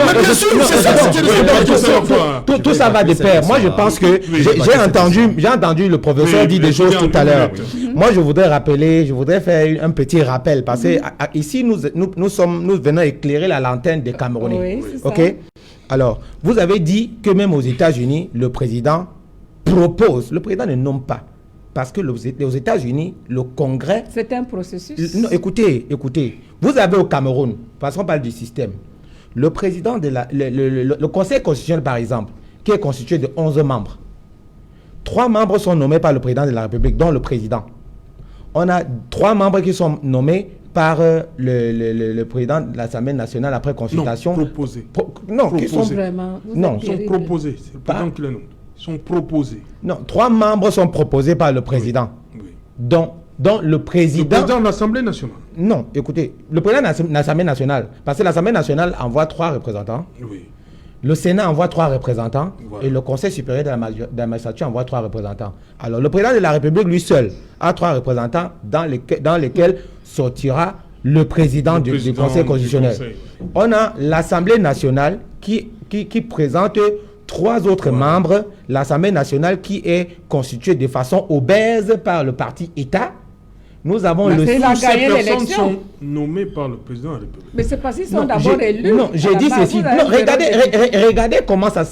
Tout ça va de pair. Moi, je pense que j'ai entendu le professeur dire des choses tout à l'heure. Moi, je voudrais faire un petit rappel parce que ici nous venons éclairer la lanterne des Camerounais. Oui, ok. Alors, vous avez dit que même aux États-Unis, le président propose. Le président ne nomme pas parce que aux États-Unis, le Congrès. C'est un processus. Non, écoutez. Vous avez au Cameroun, parce qu'on parle du système, le président de le Conseil constitutionnel, par exemple, qui est constitué de 11 membres. 3 membres sont nommés par le président de la République, dont le président. On a 3 membres qui sont nommés par le président de l'Assemblée nationale après consultation. Non, proposés. Qui sont vraiment... Ils sont proposés. C'est le président qui les nomme. Ils sont proposés. Non, 3 membres sont proposés par le président. Oui. Donc le président... Le président de l'Assemblée nationale. Non, écoutez, le président de l'Assemblée nationale, parce que l'Assemblée nationale envoie 3 représentants. Oui. Le Sénat envoie 3 représentants, voilà. Et le Conseil supérieur de la magistrature envoie 3 représentants. Alors, le président de la République, lui seul, a 3 représentants dans lesquels sortira le président du Conseil constitutionnel. On a l'Assemblée nationale qui présente 3 autres membres. L'Assemblée nationale qui est constituée de façon obèse par le parti État. Nous avons Toutes ces personnes sont nommées par le président de la République. Mais c'est parce qu'ils sont d'abord élus. Non, j'ai dit ceci. Non, regardez comment ça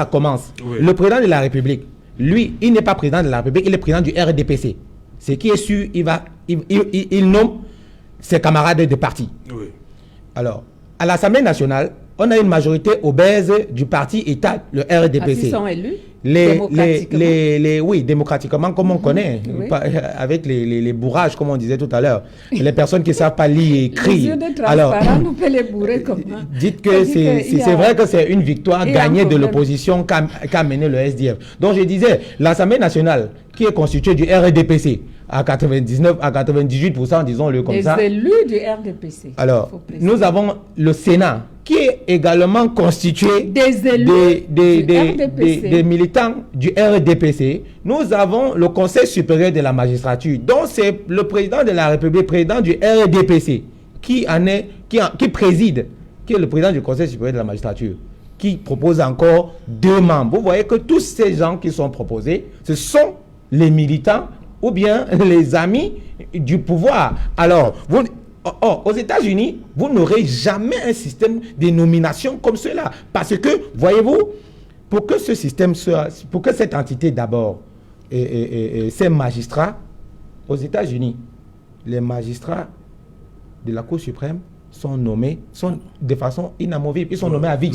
commence. Oui. Le président de la République, lui, il n'est pas président de la République, il est président du RDPC. Ce qui est sûr, il nomme ses camarades de parti. Oui. Alors, à l'Assemblée nationale, on a une majorité obèse du parti État, le RDPC. Ils sont élus oui, démocratiquement, comme on connaît, avec les bourrages, comme on disait tout à l'heure, les personnes qui ne savent pas lire et écrire. Alors, nous peut les bourrer comment? Dites que c'est vrai que c'est une victoire gagnée de l'opposition qu'a mené le SDF. Donc je disais, l'Assemblée nationale, qui est constituée du RDPC, à 98%, disons-le comme ça. Les élus du RDPC. Alors, nous avons le Sénat, qui est également constitué des élus des militants du RDPC. Nous avons le Conseil supérieur de la magistrature, dont c'est le président de la République, président du RDPC, qui préside, qui est le président du Conseil supérieur de la magistrature, qui propose encore 2 membres. Vous voyez que tous ces gens qui sont proposés, ce sont les militants ou bien les amis du pouvoir. Alors, aux États-Unis, vous n'aurez jamais un système de nomination comme cela. Parce que, voyez-vous, pour que ce système soit, pour que cette entité d'abord, ces magistrats, aux États-Unis, les magistrats de la Cour suprême sont nommés, sont de façon inamovible. Ils sont nommés à vie.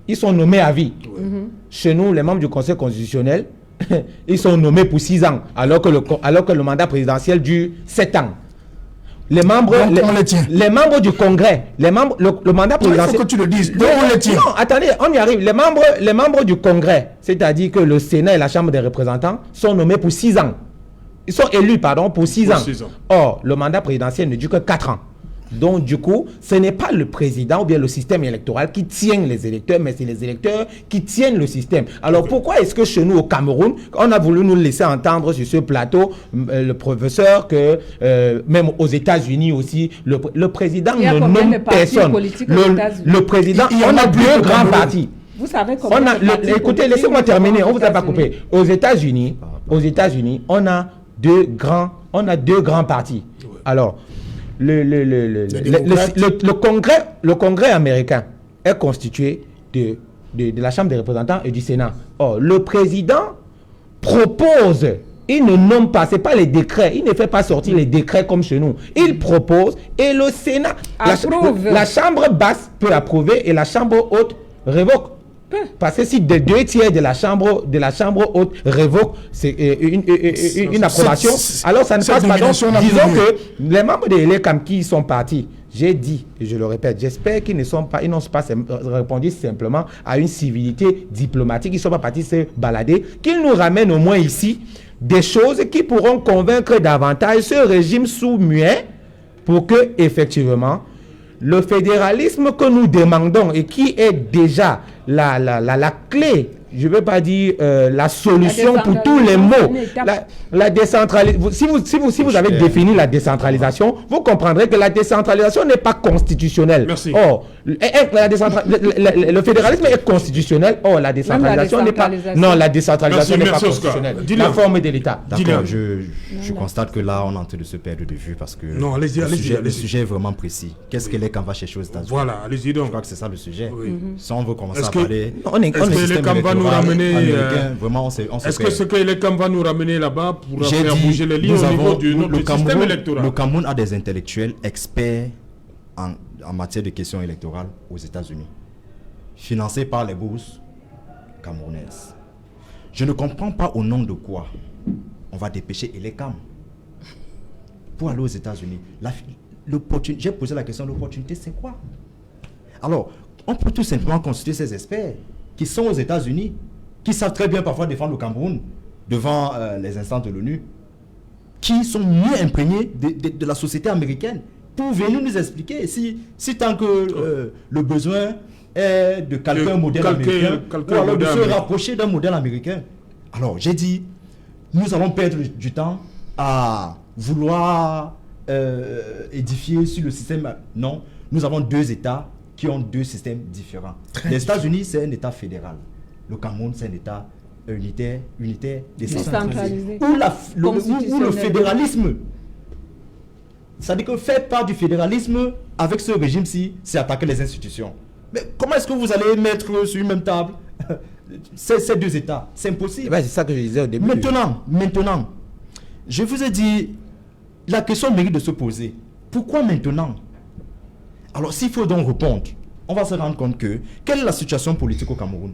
Ils sont nommés à vie. Chez nous, les membres du Conseil constitutionnel, ils sont nommés pour 6 ans, alors que le mandat présidentiel dure 7 ans. les membres, les membres du Congrès, le mandat présidentiel. Il faut que tu le dises. Donc on les tient. Non, attendez, on y arrive. Les membres du Congrès, c'est-à-dire que le Sénat et la Chambre des représentants sont nommés pour 6 ans. Ils sont élus, pour 6 ans. 6 ans. Or, le mandat présidentiel ne dure que 4 ans. Donc, du coup, ce n'est pas le président ou bien le système électoral qui tient les électeurs, mais c'est les électeurs qui tiennent le système. Alors, pourquoi est-ce que chez nous, au Cameroun, on a voulu nous laisser entendre sur ce plateau, le professeur, que même aux États-Unis aussi, le président ne nomme personne. Le président, on a 2 grands partis. Vous savez comment écoutez, laissez-moi terminer, on ne vous a pas coupé. Aux États-Unis, on a 2 grands partis. Alors, le Congrès américain est constitué de la Chambre des représentants et du Sénat. Or, le président propose, il ne nomme pas, ce n'est pas les décrets, il ne fait pas sortir les décrets comme chez nous. Il propose et le Sénat, la Chambre basse peut approuver et la Chambre haute révoque. Parce que si 2 tiers de la chambre haute révoquent une approbation, alors ça ne passe pas. Donc, disons que les membres de l'ELECAM qui sont partis, j'ai dit, et je le répète, j'espère qu'ils n'ont pas répondu simplement à une civilité diplomatique, ils ne sont pas partis se balader, qu'ils nous ramènent au moins ici des choses qui pourront convaincre davantage ce régime sous-muet pour que, effectivement, le fédéralisme que nous demandons et qui est déjà la clé, je ne veux pas dire la solution pour tous les maux. La décentralisation, si vous avez défini la décentralisation, vous comprendrez que la décentralisation n'est pas constitutionnelle. Merci. Or, le fédéralisme est constitutionnel. Or, la décentralisation n'est pas. Non, la décentralisation n'est pas constitutionnelle. La forme de l'État. D'accord, je constate que là, on est en train de se perdre de vue parce que le sujet est vraiment précis. Qu'est-ce que l'ELECAM va chercher aux États-Unis? Voilà, allez-y donc. Je crois que c'est ça le sujet. Si on veut commencer à parler. Est-ce que l'ELECAM va nous ramener est-ce que ce que l'ELECAM va nous ramener là-bas pour faire bouger les lignes au niveau du notre système électoral? Le Cameroun a des intellectuels experts en matière de questions électorales aux États-Unis, financés par les bourses camerounaises. Je ne comprends pas au nom de quoi on va dépêcher l'ELECAM pour aller aux États-Unis. J'ai posé la question, l'opportunité c'est quoi? Alors, on peut tout simplement consulter ces experts qui sont aux États-Unis, qui savent très bien parfois défendre le Cameroun devant les instances de l'ONU, qui sont mieux imprégnés de la société américaine pour venir nous expliquer si tant que le besoin est de calquer un modèle américain ou alors de se rapprocher d'un modèle américain. Alors, j'ai dit, nous allons perdre du temps à vouloir édifier sur le système. Non, nous avons 2 États qui ont 2 systèmes différents. Les États-Unis, c'est un État fédéral. Le Cameroun, c'est un État unitaire décentralisé. Où le fédéralisme, c'est-à-dire que faire part du fédéralisme avec ce régime-ci, c'est attaquer les institutions. Mais comment est-ce que vous allez mettre sur une même table ces 2 États? C'est impossible. C'est ça que je disais au début. Maintenant, je vous ai dit, la question mérite de se poser. Pourquoi maintenant? Alors, s'il faut donc répondre, on va se rendre compte que, quelle est la situation politique au Cameroun?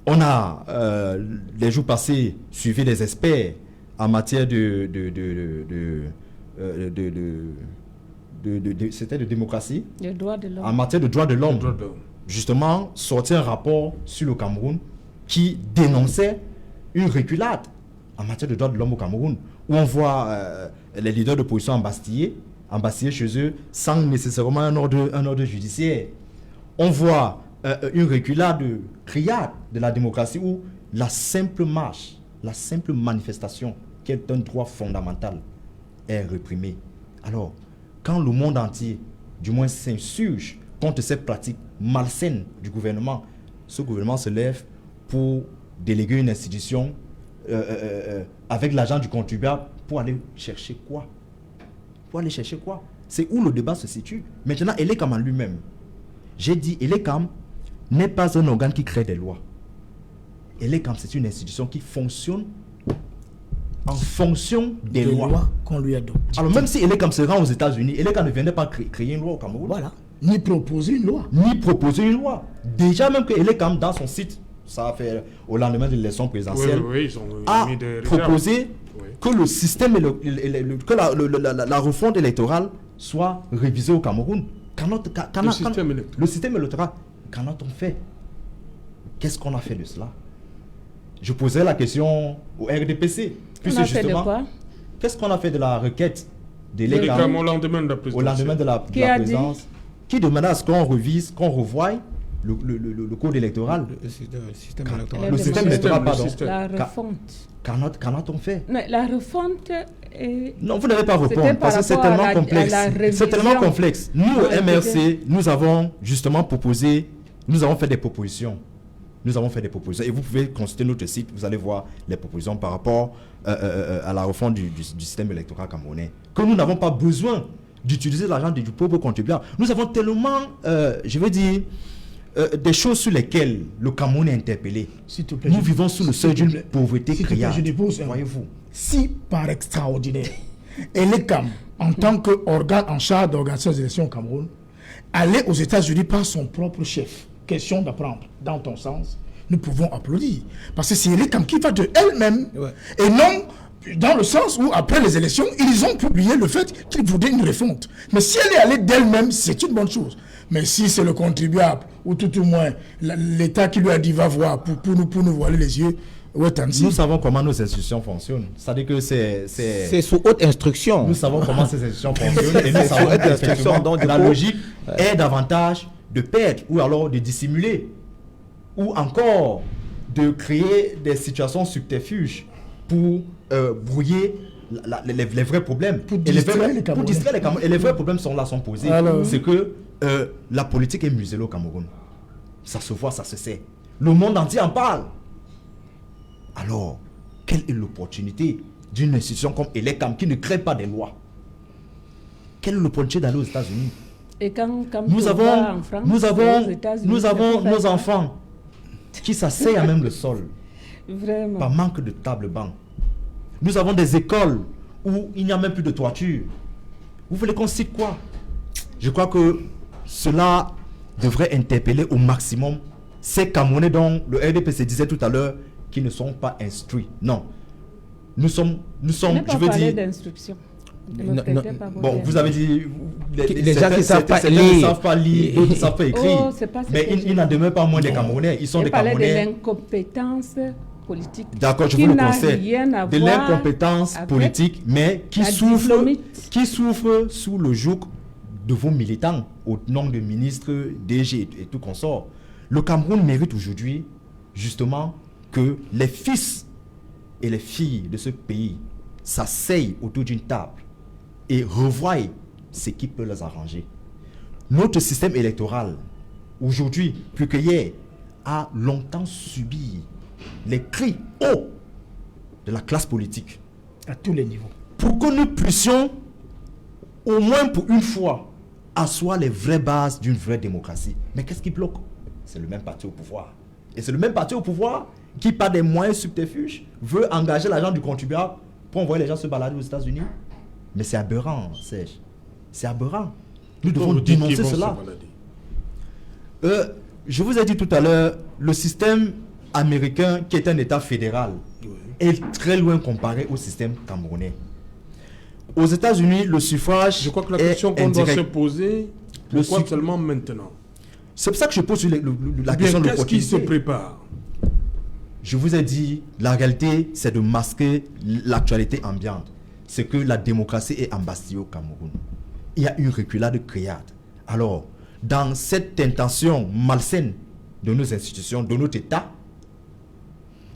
On a, les jours passés, suivi des experts en matière c'était de démocratie, en matière de droits de l'homme. Justement, sorti un rapport sur le Cameroun qui dénonçait une reculade en matière de droits de l'homme au Cameroun, où on voit les leaders d'opposition embastillés chez eux sans nécessairement un ordre judiciaire. On voit une reculade criarde de la démocratie où la simple marche, la simple manifestation, qui est un droit fondamental, est réprimée. Alors, quand le monde entier, du moins s'insurge contre cette pratique malsaine du gouvernement, ce gouvernement se lève pour déléguer une institution avec l'argent du contribuable pour aller chercher quoi? C'est où le débat se situe. Maintenant, l'ELECAM en lui-même. J'ai dit, l'ELECAM n'est pas un organe qui crée des lois. L'ELECAM, c'est une institution qui fonctionne en fonction des lois qu'on lui adopte. Alors même si l'ELECAM se rend aux États-Unis, l'ELECAM ne viendrait pas créer une loi au Cameroun. Voilà. Ni proposer une loi. Déjà même que l'ELECAM, dans son site ça a fait au lendemain de l'élection présidentielle, ils ont a mis des proposé que le système, que la refonte électorale soit révisée au Cameroun. Le système électoral, qu'en a-t-on fait? Qu'est-ce qu'on a fait de cela? Je poserai la question au RDPC. On a fait de quoi? Qu'est-ce qu'on a fait de la requête au lendemain de la présidence? Qui demandait à ce qu'on revise, qu'on revoie le code électoral? Le système électoral. Le système électoral, pardon. La refonte. Qu'en a-t-on fait? Mais la refonte est... Non, vous n'avez pas répondre parce que c'est tellement complexe. C'est tellement complexe. Nous, au MRC, nous avons justement proposé, nous avons fait des propositions. Et vous pouvez consulter notre site, vous allez voir les propositions par rapport à la refonte du système électoral camerounais. Que nous n'avons pas besoin d'utiliser l'argent du pauvre contribuable. Nous avons tellement, je veux dire, des choses sur lesquelles le Cameroun est interpellé. S'il te plaît, nous vivons sous le seuil d'une pauvreté criarde. Je dépose voyez-vous. Si par extraordinaire, ELECAM, en tant qu'organe en charge d'organisation des élections au Cameroun, allait aux États-Unis par son propre chef, question d'apprendre, dans ton sens, nous pouvons applaudir. Parce que c'est ELECAM qui va de elle-même, et non dans le sens où, après les élections, ils ont publié le fait qu'ils voulaient une refonte. Mais si elle est allée d'elle-même, c'est une bonne chose. Mais si c'est le contribuable, ou tout au moins l'État qui lui a dit va voir pour nous voiler les yeux, nous savons comment nos institutions fonctionnent. C'est-à-dire que c'est sous haute instruction. Nous savons comment ces institutions fonctionnent et nous savons effectivement donc la logique est davantage de perdre ou alors de dissimuler ou encore de créer des situations subterfuges pour brouiller les vrais problèmes. Pour distraire les Camerounais. Et les vrais problèmes sont posés. C'est que la politique est muselée au Cameroun. Ça se voit, ça se sait. Le monde entier en parle. Alors, quelle est l'opportunité d'une institution comme ELECAM qui ne crée pas des lois? Quelle est l'opportunité d'aller aux États-Unis? Et quand nous avons nos enfants qui s'asseyent à même le sol. Vraiment. Par manque de table-banc. Nous avons des écoles où il n'y a même plus de toiture. Vous voulez qu'on cite quoi? Je crois que cela devrait interpeller au maximum ces Camerounais dont le RDPC disait tout à l'heure qui ne sont pas instruits. Non. Nous sommes je veux dire... d'instruction. Bon, vous avez dit... Les gens qui ne savent pas lire, d'autres ne savent pas écrire. Mais il n'en demeure pas moins des Camerounais. Ils sont des Camerounais... de l'incompétence politique. D'accord, je vous le concède. De l'incompétence politique, mais qui souffre sous le joug de vos militants, au nom de ministres, DG et tout consort. Le Cameroun mérite aujourd'hui, justement, que les fils et les filles de ce pays s'asseyent autour d'une table et revoient ce qui peut les arranger. Notre système électoral, aujourd'hui, plus que hier, a longtemps subi les cris hauts de la classe politique. À tous les niveaux. Pour que nous puissions, au moins pour une fois, asseoir les vraies bases d'une vraie démocratie. Mais qu'est-ce qui bloque? C'est le même parti au pouvoir. Et c'est le même parti au pouvoir qui, par des moyens subterfuges, veut engager l'argent du contribuable pour envoyer les gens se balader aux États-Unis. Mais c'est aberrant, Serge. C'est aberrant. Nous devons dénoncer cela. Je vous ai dit tout à l'heure, le système américain, qui est un État fédéral, est très loin comparé au système camerounais. Aux États-Unis, le suffrage. Je crois que la question qu'on doit se poser, pourquoi seulement maintenant? C'est pour ça que je pose la question de qu'est-ce qui se prépare? Je vous ai dit, la réalité, c'est de masquer l'actualité ambiante. C'est que la démocratie est embastillée au Cameroun. Il y a une reculade criarde. Alors, dans cette intention malsaine de nos institutions, de notre État,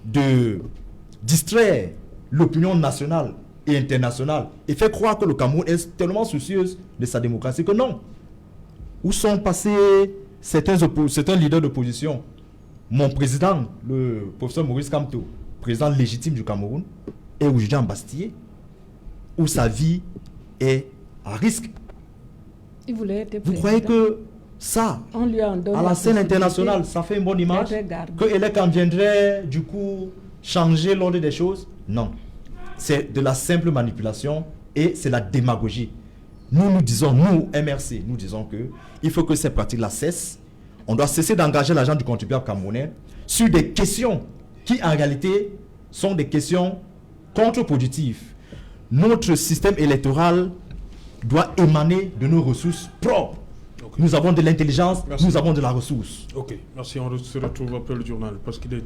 de distraire l'opinion nationale et internationale et faire croire que le Cameroun est tellement soucieux de sa démocratie que non. Où sont passés certains leaders d'opposition? Mon président, le professeur Maurice Kamto, président légitime du Cameroun, est aujourd'hui embastillé, où sa vie est à risque. Il voulait être Vous croyez que ça, on lui en donne à la scène internationale, ça fait une bonne image? Que ELECAM viendrait du coup changer l'ordre des choses? Non. C'est de la simple manipulation et c'est la démagogie. Nous disons, nous, MRC, nous disons que il faut que ces pratiques-là cessent. On doit cesser d'engager l'argent du contribuable camerounais sur des questions qui en réalité sont des questions contre-productives. Notre système électoral doit émaner de nos ressources propres. Okay. Nous avons de l'intelligence, nous avons de la ressource. Ok, merci. On se retrouve après le journal parce qu'il est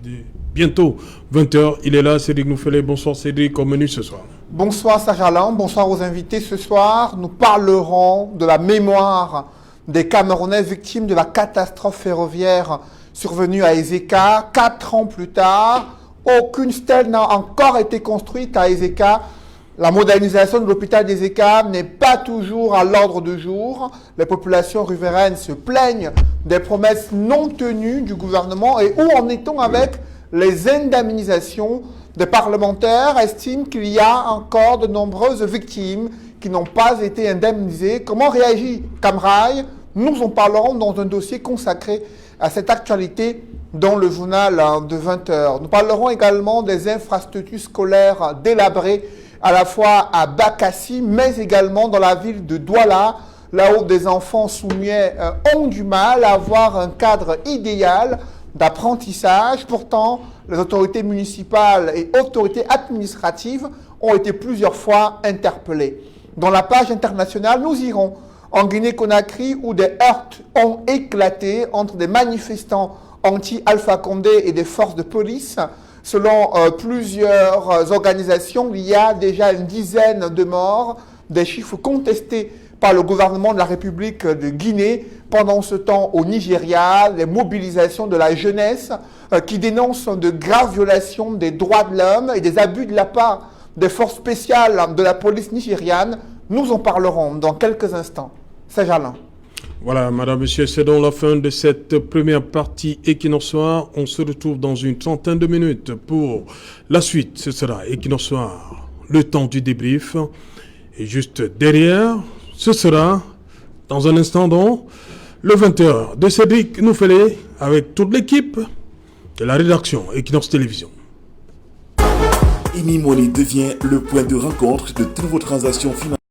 bientôt 20h. Il est là, Cédric Noufélé. Bonsoir Cédric, au menu ce soir. Bonsoir Sajalan, bonsoir aux invités. Ce soir, nous parlerons de la mémoire des Camerounais victimes de la catastrophe ferroviaire survenue à Ezeka. 4 ans plus tard, aucune stèle n'a encore été construite à Ezeka. La modernisation de l'hôpital d'Ezeka n'est pas toujours à l'ordre du jour. Les populations riveraines se plaignent des promesses non tenues du gouvernement. Et où en est-on avec les indemnisations? Des parlementaires estiment qu'il y a encore de nombreuses victimes qui n'ont pas été indemnisées. Comment réagit Camrail? Nous en parlerons dans un dossier consacré à cette actualité dans le journal de 20h. Nous parlerons également des infrastructures scolaires délabrées à la fois à Bakassi, mais également dans la ville de Douala, là où des enfants sous-muets ont du mal à avoir un cadre idéal d'apprentissage. Pourtant, les autorités municipales et autorités administratives ont été plusieurs fois interpellées. Dans la page internationale, nous irons en Guinée-Conakry où des heurts ont éclaté entre des manifestants anti-Alpha Condé et des forces de police. Selon plusieurs organisations, il y a déjà une dizaine de morts, des chiffres contestés par le gouvernement de la République de Guinée. Pendant ce temps, au Nigeria, les mobilisations de la jeunesse qui dénoncent de graves violations des droits de l'homme et des abus de la part des forces spéciales de la police nigériane. Nous en parlerons dans quelques instants. C'est Jalin. Voilà, madame, monsieur, c'est donc la fin de cette première partie Equinox Soir. On se retrouve dans une trentaine de minutes pour la suite. Ce sera Equinox Soir, le temps du débrief. Et juste derrière, ce sera, dans un instant donc, le 20h de Cédric Noufélé avec toute l'équipe de la rédaction Equinox Télévision. Imi Money devient le point de rencontre de toutes vos transactions financières.